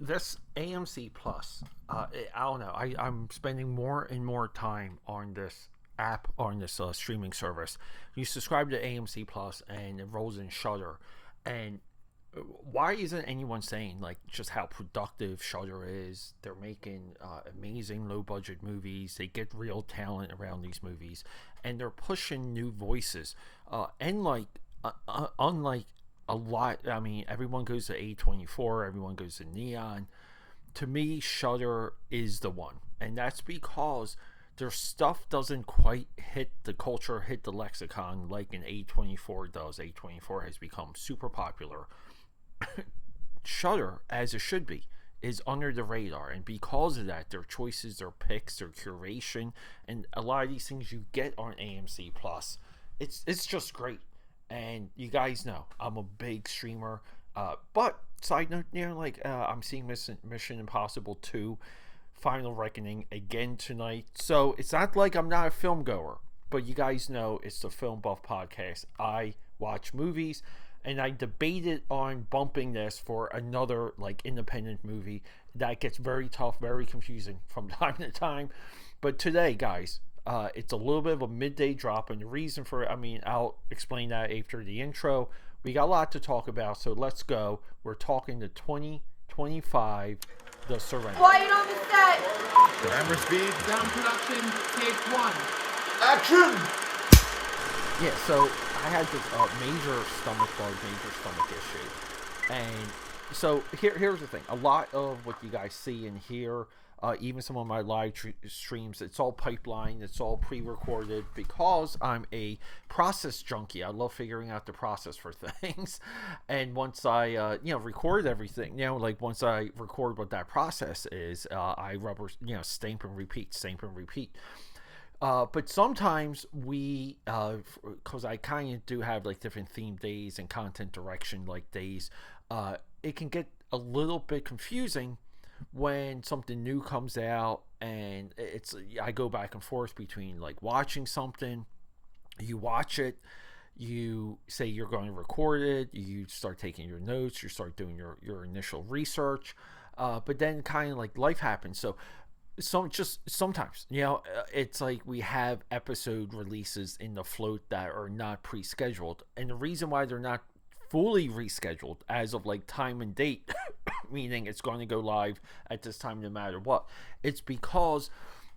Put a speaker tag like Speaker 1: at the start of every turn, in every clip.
Speaker 1: this AMC Plus, I don't know. I'm spending more and more time on this app, on this streaming service. You subscribe to AMC Plus, and it rolls in Shudder. And why isn't anyone saying like just how productive Shudder is? They're making amazing low budget movies. They get real talent around these movies, and they're pushing new voices. And like unlike a lot, I mean, everyone goes to A24, everyone goes to Neon. To me, Shudder is the one, and that's because their stuff doesn't quite hit the culture, hit the lexicon like an A24 does. A24 has become super popular. Shudder, as it should be, is under the radar, and because of that, their choices, their picks, their curation, and a lot of these things you get on AMC Plus, it's just great. And you guys know I'm a big streamer, but side note, I'm seeing Mission Impossible 2 Final Reckoning again tonight, so it's not like I'm not a film goer, but you guys know it's the Film Buff Podcast. I watch movies, and I debated on bumping this for another like independent movie. That gets very tough, very confusing from time to time. But today, guys, it's a little bit of a midday drop, and the reason for it, I mean, I'll explain that after the intro. We got a lot to talk about, so let's go. We're talking to 2025, The Surrender.
Speaker 2: Quiet on the set.
Speaker 3: Camera speed.
Speaker 2: Sound production, take one.
Speaker 3: Action!
Speaker 1: Yeah, so I had this major stomach bug, major stomach issue. And so here's the thing. A lot of what you guys see and hear, even some of my live streams, it's all pipeline, it's all pre-recorded because I'm a process junkie. I love figuring out the process for things. And once I, record everything, once I record what that process is, I stamp and repeat. But sometimes we, because I kind of do have like different theme days and content direction like days, it can get a little bit confusing when something new comes out, and I go back and forth between like watching something, you watch it, you say you're going to record it, you start taking your notes, you start doing your initial research, but then kind of like life happens. So sometimes, it's like we have episode releases in the float that are not pre-scheduled, and the reason why they're not fully rescheduled as of like time and date, meaning it's going to go live at this time no matter what, it's because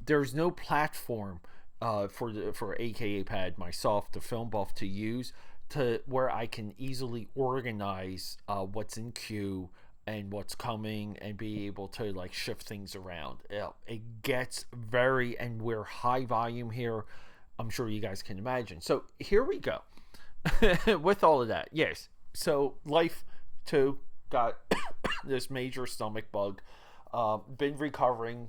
Speaker 1: there's no platform for AKAPAD, myself, the Film Buff, to use to where I can easily organize what's in queue and what's coming and be able to like shift things around. It gets and we're high volume here, I'm sure you guys can imagine. So here we go. With all of that, yes, so life too, got this major stomach bug, been recovering,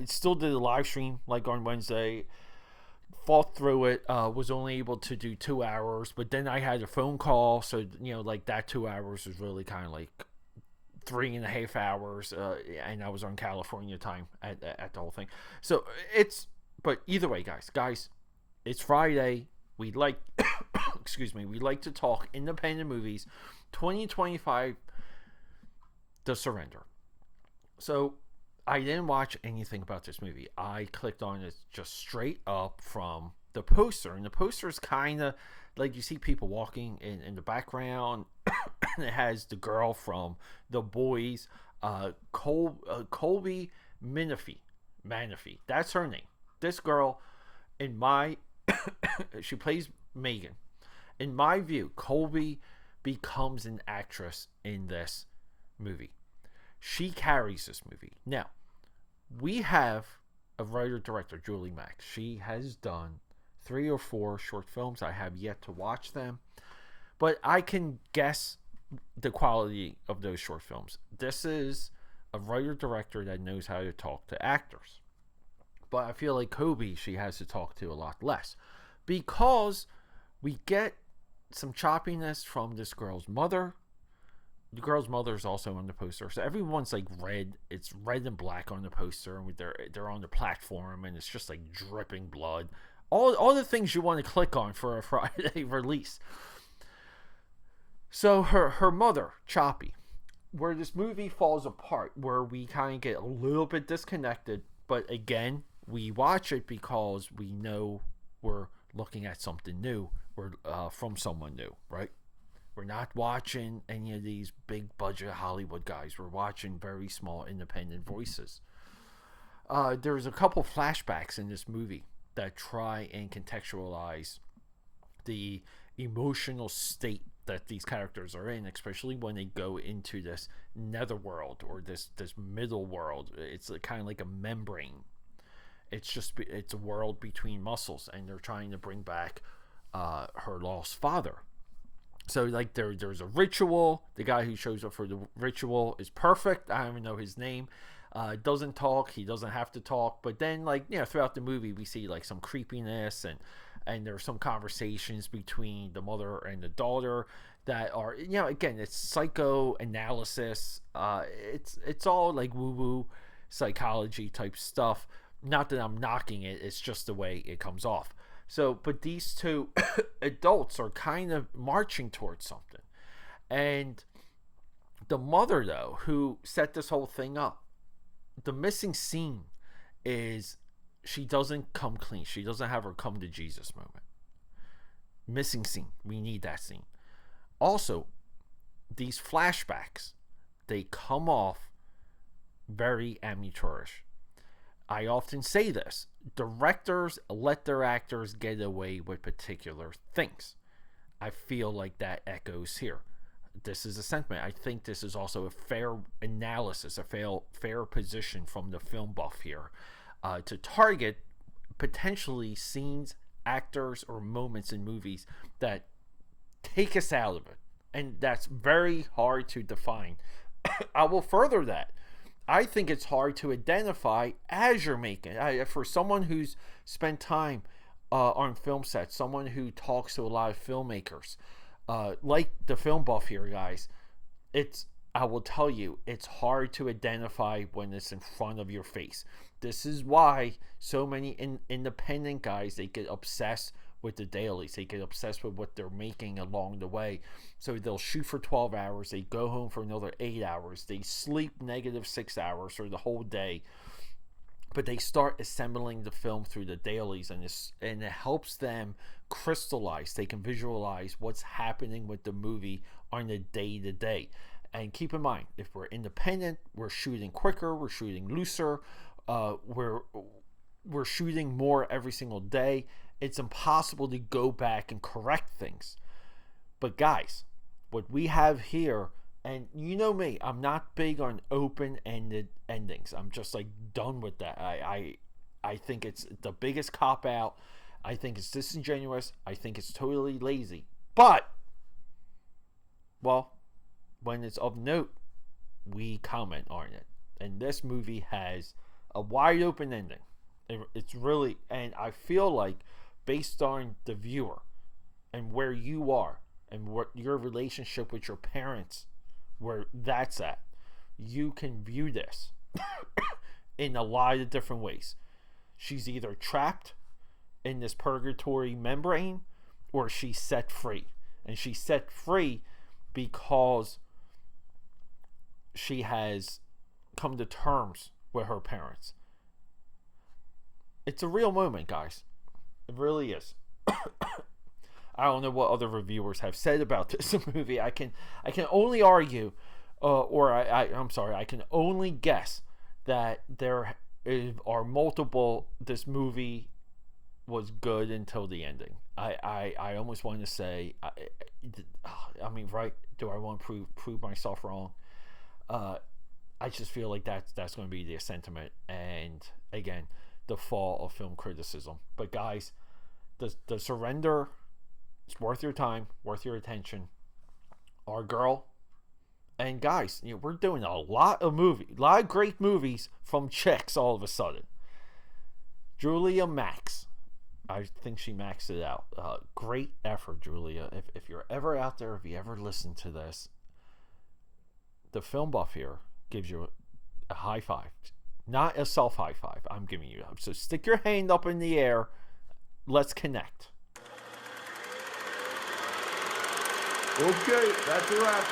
Speaker 1: still did a live stream like on Wednesday, fought through it, was only able to do 2 hours, but then I had a phone call, so like that 2 hours was really kind of like 3.5 hours, and I was on California time at the whole thing. So but either way, guys, it's Friday. We like we like to talk independent movies. 2025, The Surrender. So I didn't watch anything about this movie. I clicked on it just straight up from the poster, and the poster is kind of like you see people walking in the background. And it has the girl from The Boys, Colby Manifee. That's her name. This girl, she plays Megan. In my view, Colby becomes an actress in this movie. She carries this movie. Now, we have a writer-director, Julie Mack. She has done 3 or 4 short films. I have yet to watch them, but I can guess the quality of those short films. This is a writer-director that knows how to talk to actors. But I feel like Kobe, she has to talk to a lot less, because we get some choppiness from this girl's mother. The girl's mother is also on the poster, so everyone's like red. It's red and black on the poster, and they're on the platform, and it's just like dripping blood. All the things you want to click on for a Friday release. So her mother, Choppy, where this movie falls apart, where we kind of get a little bit disconnected, but again, we watch it because we know we're looking at something new. We're from someone new, right? We're not watching any of these big budget Hollywood guys. We're watching very small independent voices. There's a couple flashbacks in this movie that try and contextualize the emotional state that these characters are in, especially when they go into this netherworld or this middle world. It's kind of like a membrane. It's a world between muscles, and they're trying to bring back her lost father. So like there's a ritual. The guy who shows up for the ritual is perfect. I don't even know his name. Doesn't talk. He doesn't have to talk. But then, like, throughout the movie, we see like some creepiness, and there's some conversations between the mother and the daughter that are, again, it's psychoanalysis. It's all like woo-woo psychology type stuff. Not that I'm knocking it. It's just the way it comes off. So, but these two adults are kind of marching towards something. And the mother, though, who set this whole thing up, the missing scene is she doesn't come clean. She doesn't have her come to Jesus moment. Missing scene. We need that scene. Also, these flashbacks, they come off very amateurish. I often say this. Directors let their actors get away with particular things. I feel like that echoes here. This is a sentiment. I think this is also a fair analysis, a fair position from the film buff here to target potentially scenes, actors, or moments in movies that take us out of it. And that's very hard to define. I will further that. I think it's hard to identify as you're making it. For someone who's spent time on film sets, someone who talks to a lot of filmmakers, like the film buff here, guys, I will tell you, it's hard to identify when it's in front of your face. This is why so many independent guys, they get obsessed with the dailies. They get obsessed with what they're making along the way. So they'll shoot for 12 hours. They go home for another 8 hours. They sleep -6 hours for the whole day. But they start assembling the film through the dailies, and it helps them crystallize. They can visualize what's happening with the movie on the day-to-day. And keep in mind, if we're independent, we're shooting quicker, we're shooting looser, we're shooting more every single day. It's impossible to go back and correct things. But guys, what we have here, and you know me, I'm not big on open-ended endings. I'm just like done with that. I think it's the biggest cop-out. I think it's disingenuous. I think it's totally lazy. But, well, when it's of note, we comment on it. And this movie has a wide open ending. It's really, and I feel like based on the viewer and where you are and what your relationship with your parents, where that's at, you can view this in a lot of different ways. She's either trapped in this purgatory membrane or she's set free. And she's set free because she has come to terms with her parents. It's a real moment, guys. It really is. I don't know what other reviewers have said about this movie. I can only argue, I can only guess that there are multiple. This movie was good until the ending. I almost want to say, I mean, right? Do I want to prove myself wrong? I just feel like that's going to be the sentiment, and again, the fall of film criticism. But guys, the surrender, it's worth your time, worth your attention. Our girl, and guys, we're doing a lot of great movies from chicks all of a sudden. Julia Max, I think she maxed it out. Great effort, Julia. If you're ever out there, if you ever listen to this, the film buff here gives you a high five. Not a self high five. I'm giving you. So stick your hand up in the air. Let's connect.
Speaker 3: Okay, that's a wrap.